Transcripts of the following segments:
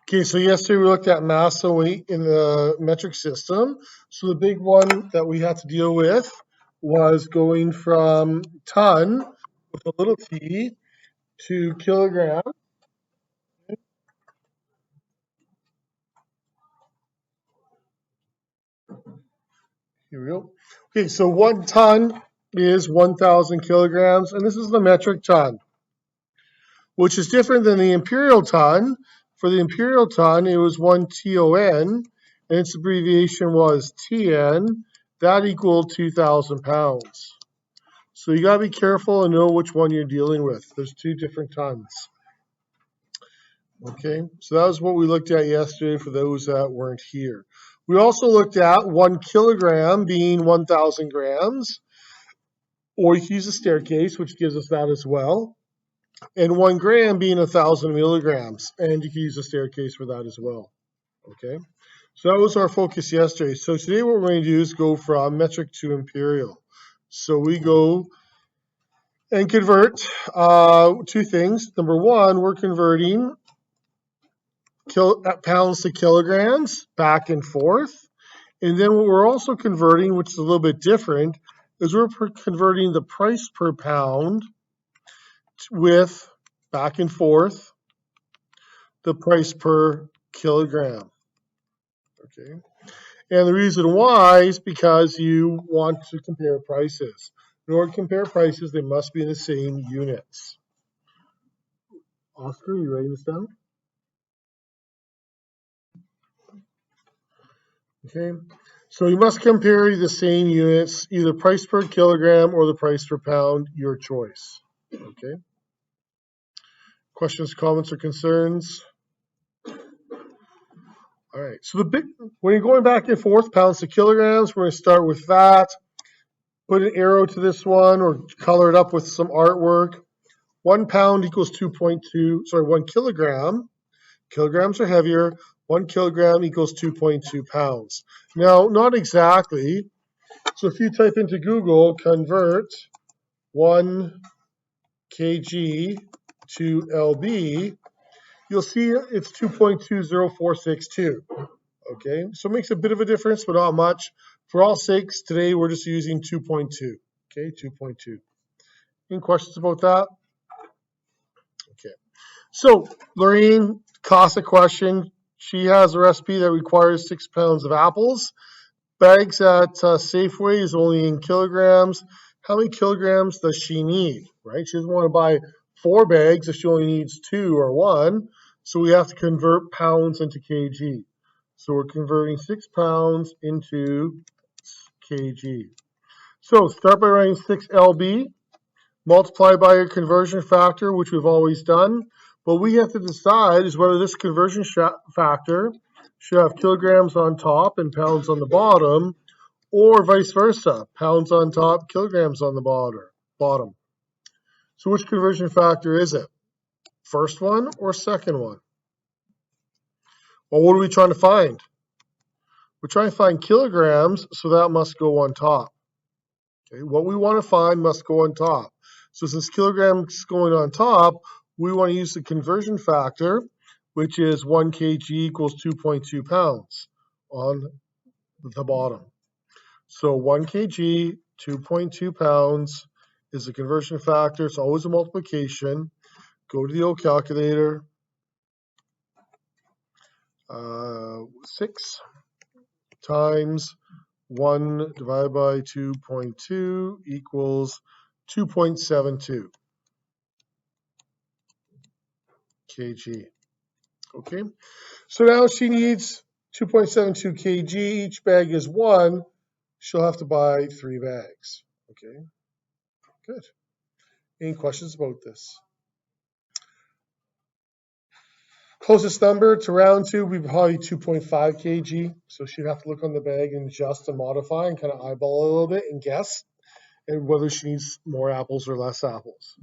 Okay, so yesterday we looked at mass and weight in the metric system. So the big one that we had to deal with was going from ton with a little t to kilogram. Here we go. Okay, so 1 ton is 1,000 kilograms, and this is the metric ton, which is different than the imperial ton. For the imperial ton, it was 1 ton, and its abbreviation was TN. That equaled 2,000 pounds. So you gotta be careful and know which one you're dealing with. There's two different tons. Okay, so that was what we looked at yesterday for those that weren't here. We also looked at 1 kilogram being 1,000 grams, or you can use a staircase, which gives us that as well. And 1 gram being 1,000 milligrams, and you can use a staircase for that as well. Okay, so that was our focus yesterday. So today what we're going to do is go from metric to imperial. So we go and convert two things. Number one, we're converting pounds to kilograms back and forth. And then what we're also converting, which is a little bit different, is we're converting the price per pound with back and forth the price per kilogram. Okay. And the reason why is because you want to compare prices. In order to compare prices, they must be in the same units. Oscar, you writing this down? Okay, so you must compare the same units, either price per kilogram or the price per pound, your choice. Okay. Questions, comments, or concerns? All right, so when you're going back and forth, pounds to kilograms, we're going to start with that. Put an arrow to this one or color it up with some artwork. 1 pound equals 1 kilogram. Kilograms are heavier. 1 kilogram equals 2.2 pounds. Now, not exactly. So if you type into Google, convert 1 kg to lb, you'll see it's 2.20462. Okay, so it makes a bit of a difference, but not much. For all sakes, today we're just using 2.2. Okay, 2.2. Any questions about that? Okay, so Lorraine asked a question. She has a recipe that requires 6 pounds of apples. Bags at Safeway is only in kilograms. How many kilograms does she need, right? She doesn't want to buy 4 bags if she only needs 2 or 1. So we have to convert pounds into kg. So we're converting 6 pounds into kg. So start by writing 6 lb, multiply by your conversion factor, which we've always done. What we have to decide is whether this conversion factor should have kilograms on top and pounds on the bottom, or vice versa, pounds on top, kilograms on the bottom. So which conversion factor is it? First one or second one? Well, what are we trying to find? We're trying to find kilograms, so that must go on top. Okay, what we want to find must go on top. So since kilograms is going on top, we want to use the conversion factor, which is 1 kg equals 2.2 pounds on the bottom. So 1 kg, 2.2 pounds is the conversion factor. It's always a multiplication. Go to the old calculator. 6 times 1 divided by 2.2 equals 2.72 kg. Okay, so now she needs 2.72 kg. Each bag is 1. She'll have to buy 3 bags. Okay, good. Any questions about this? Closest number to round to would be probably 2.5 kg. So she'd have to look on the bag and adjust and modify and kind of eyeball a little bit and guess and whether she needs more apples or less apples.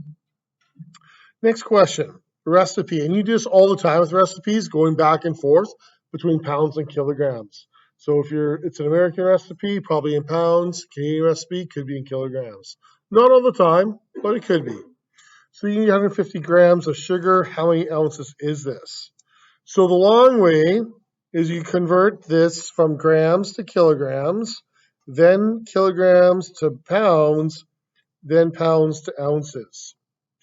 Next question, recipe. And you do this all the time with recipes, going back and forth between pounds and kilograms. So if it's an American recipe, probably in pounds. Canadian recipe could be in kilograms. Not all the time, but it could be. So you need 150 grams of sugar. How many ounces is this? So the long way is you convert this from grams to kilograms, then kilograms to pounds, then pounds to ounces.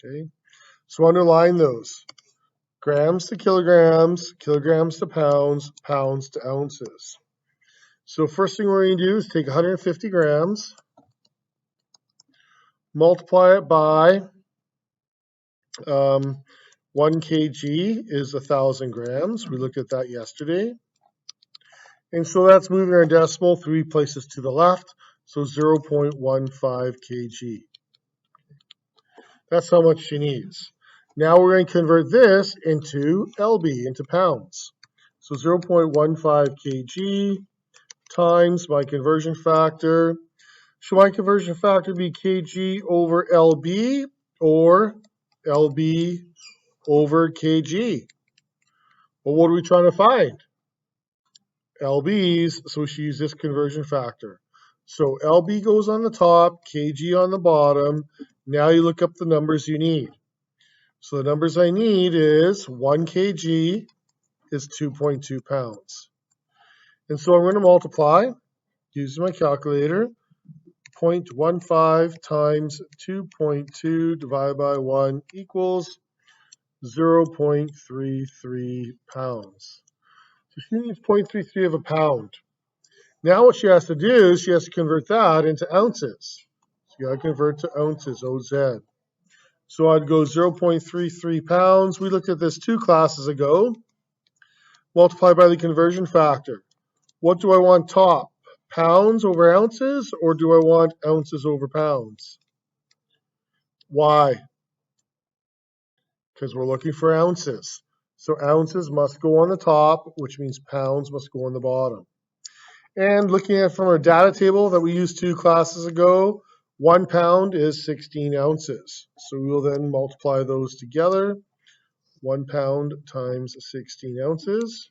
Okay, so underline those. Grams to kilograms, kilograms to pounds, pounds to ounces. So first thing we're going to do is take 150 grams, multiply it by 1 kg is 1,000 grams. We looked at that yesterday. And so that's moving our decimal 3 places to the left, so 0.15 kg. That's how much she needs. Now we're going to convert this into lb, into pounds. So 0.15 kg times my conversion factor. Should my conversion factor be kg over lb or lb over kg? Well, what are we trying to find? lb's, so we should use this conversion factor. So lb goes on the top, kg on the bottom. Now you look up the numbers you need. So the numbers I need is 1 kg is 2.2 pounds. And so I'm going to multiply, using my calculator, 0.15 times 2.2 divided by 1 equals 0.33 pounds. So she needs 0.33 of a pound. Now what she has to do is she has to convert that into ounces. So you got to convert to ounces, OZ. So I'd go 0.33 pounds. We looked at this 2 classes ago. Multiply by the conversion factor. What do I want top? Pounds over ounces, or do I want ounces over pounds? Why? Because we're looking for ounces. So ounces must go on the top, which means pounds must go on the bottom. And looking at from our data table that we used 2 classes ago, 1 pound is 16 ounces. So we will then multiply those together. 1 pound times 16 ounces.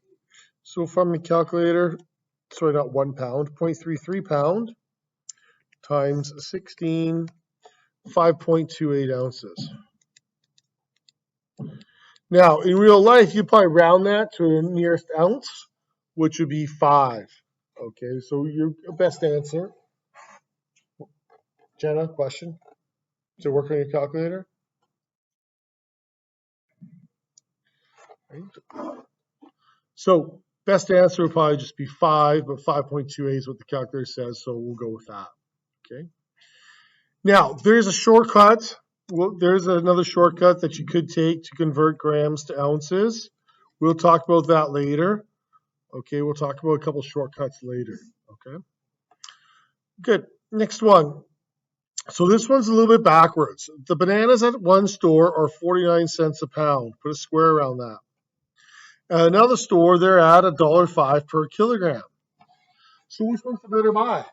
So from the calculator, sorry, not 1 pound, 0.33 pound times 16, 5.28 ounces. Now, in real life, you'd probably round that to the nearest ounce, which would be 5. Okay, so your best answer. Jenna, question? Does it work on your calculator? Right. So best answer would probably just be 5, but 5.28 is what the calculator says, so we'll go with that. Okay. Now, there's a shortcut. Well, there's another shortcut that you could take to convert grams to ounces. We'll talk about that later. Okay, we'll talk about a couple shortcuts later. Okay. Good. Next one. So this one's a little bit backwards. The bananas at one store are 49 cents a pound. Put a square around that. At another store, they're at $1.05 per kilogram. So which one's the better buy?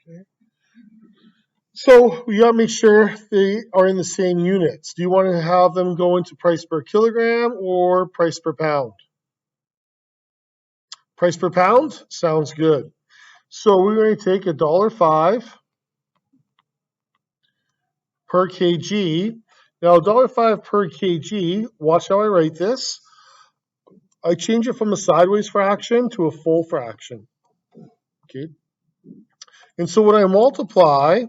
Okay. So we gotta make sure they are in the same units. Do you want to have them go into price per kilogram or price per pound? Price per pound? Sounds good. So we're going to take $1.05 per kg. Now $1.05 per kg, watch how I write this. I change it from a sideways fraction to a full fraction. Okay. And so when I multiply,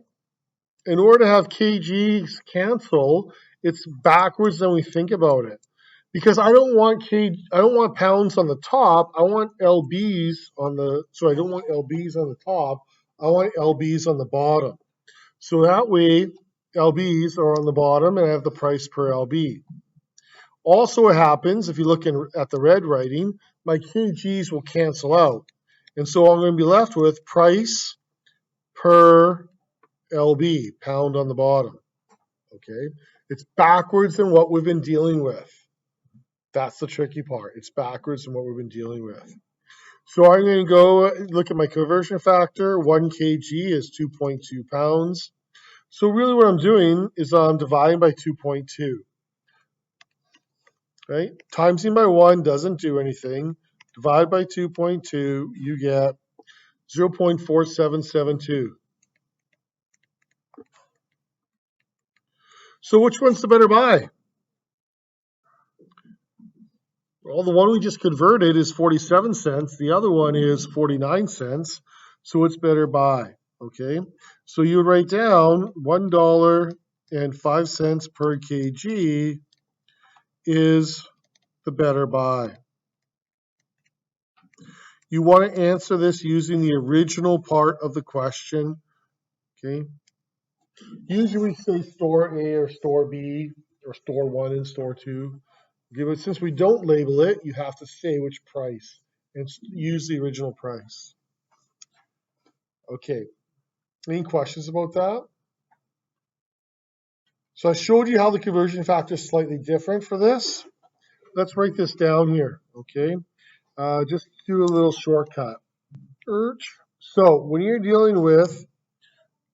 in order to have kgs cancel, it's backwards than we think about it. Because I don't want pounds on the top. I want lbs on the. So I don't want lbs on the top. I want lbs on the bottom. So that way, lbs are on the bottom, and I have the price per lb. Also, what happens if you look at the red writing, my kgs will cancel out, and so I'm going to be left with price per lb, pound on the bottom. Okay, it's backwards than what we've been dealing with. That's the tricky part. It's backwards than what we've been dealing with. So I'm going to go look at my conversion factor. 1 kg is 2.2 pounds. So really what I'm doing is I'm dividing by 2.2. Right? Timesing by 1 doesn't do anything. Divide by 2.2, you get 0.4772. So which one's the better buy? Well, the one we just converted is 47 cents. The other one is 49 cents. So it's better buy. Okay. So you would write down $1.05 per kg is the better buy. You want to answer this using the original part of the question. Okay. Usually we say store A or store B or store 1 and store 2. Since we don't label it, you have to say which price and use the original price. Okay, any questions about that? So I showed you how the conversion factor is slightly different for this. Let's write this down here, okay? Just do a little shortcut. So when you're dealing with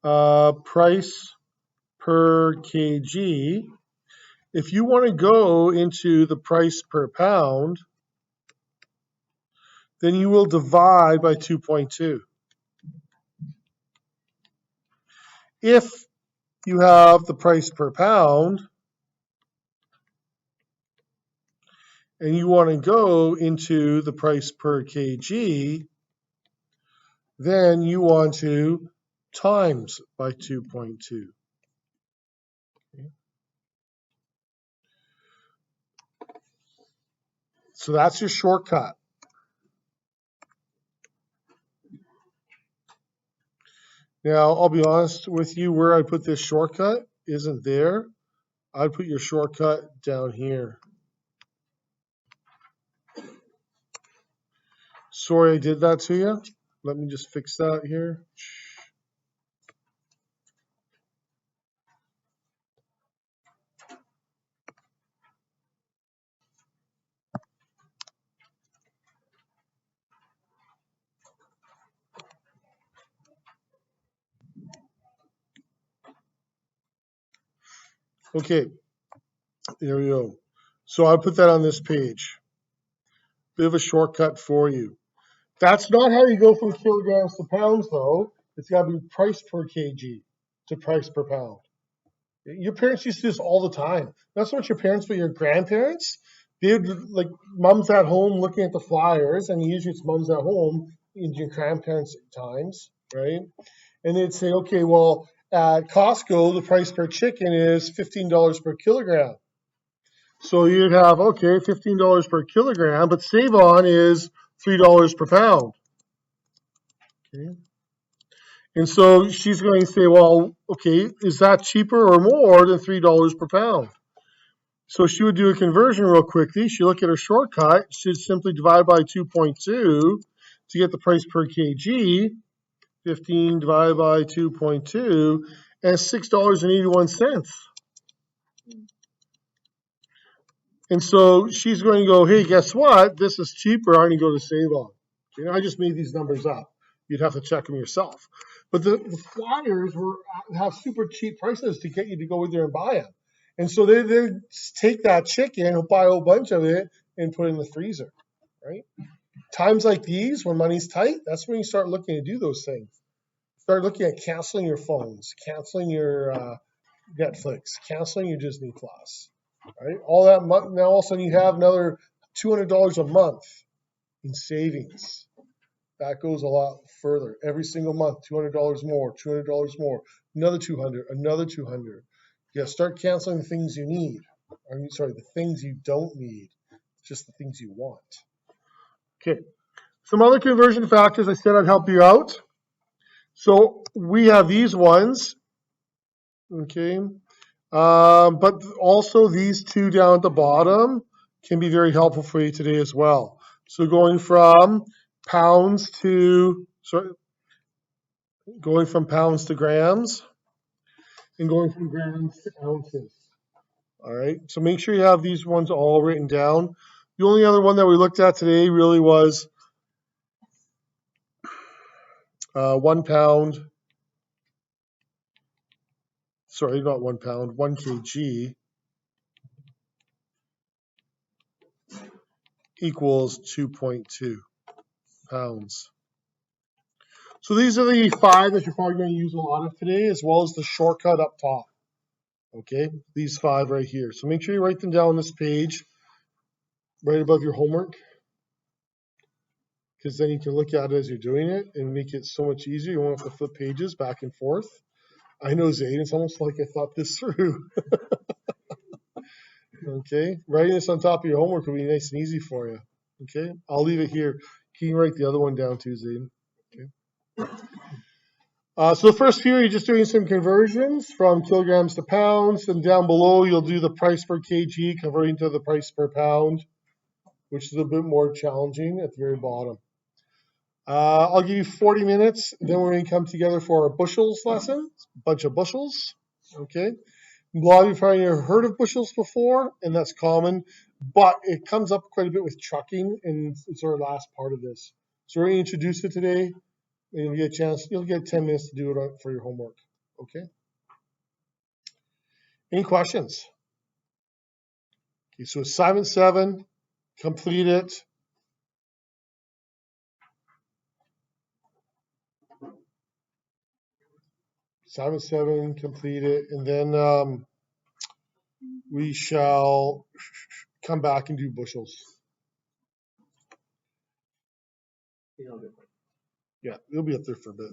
price per kg, if you want to go into the price per pound, then you will divide by 2.2. If you have the price per pound and you want to go into the price per kg, then you want to times by 2.2. Okay. So that's your shortcut. Now, I'll be honest with you, where I put this shortcut isn't there. I'd put your shortcut down here. Sorry I did that to you. Let me just fix that here. Okay, there we go. So I'll put that on this page. Bit of a shortcut for you. That's not how you go from kilograms to pounds, though. It's got to be price per kg to price per pound. Your parents used to do this all the time. That's not your parents, but your grandparents. They'd, like, mom's at home looking at the flyers, and usually it's mom's at home in your grandparents' times, right? And they'd say, okay, well, at Costco, the price per chicken is $15 per kilogram. So you'd have, okay, $15 per kilogram, but Save-On is $3 per pound. Okay. And so she's going to say, well, okay, is that cheaper or more than $3 per pound? So she would do a conversion real quickly. She'd look at her shortcut. She'd simply divide by 2.2 to get the price per kg. 15 divided by 2.2, and $6.81. And so she's going to go, hey, guess what? This is cheaper. I'm going to go to Save-On. Okay, I just made these numbers up. You'd have to check them yourself. But the flyers have super cheap prices to get you to go in there and buy them. And so they take that chicken, buy a whole bunch of it, and put it in the freezer, right? Times like these, when money's tight, that's when you start looking to do those things. Start looking at canceling your phones, canceling your Netflix, canceling your Disney Plus, right? All that now all of a sudden you have another $200 a month in savings. That goes a lot further. Every single month, $200 more, $200 more, another 200, another 200. You start canceling the things you need. The things you don't need, just the things you want. Okay. Some other conversion factors I said I'd help you out. So we have these ones, okay, but also these two down at the bottom can be very helpful for you today as well. So going from pounds to grams, and going from grams to ounces. All right, so make sure you have these ones all written down. The only other one that we looked at today really was 1 pound. Sorry, not 1 pound, 1 kg equals 2.2 pounds. So these are the 5 that you're probably going to use a lot of today, as well as the shortcut up top. Okay, these 5 right here. So make sure you write them down on this page. right above your homework, because then you can look at it as you're doing it and make it so much easier. You won't have to flip pages back and forth. I know, Zane, it's almost like I thought this through. Okay, writing this on top of your homework will be nice and easy for you. Okay, I'll leave it here. You can write the other one down too, Zane. Okay. So the first few, you're just doing some conversions from kilograms to pounds, and down below you'll do the price per kg converting to the price per pound, which is a bit more challenging at the very bottom. I'll give you 40 minutes, then we're going to come together for our bushels lesson, a bunch of bushels. Okay. A lot of you probably never heard of bushels before, and that's common, but it comes up quite a bit with trucking, and it's our last part of this. So we're going to introduce it today, and you'll get a chance, you'll get 10 minutes to do it for your homework. Okay? Any questions? Okay, so assignment 7, complete it. Assignment 7, complete it, and then we shall come back and do bushels. Yeah, we'll be up there for a bit.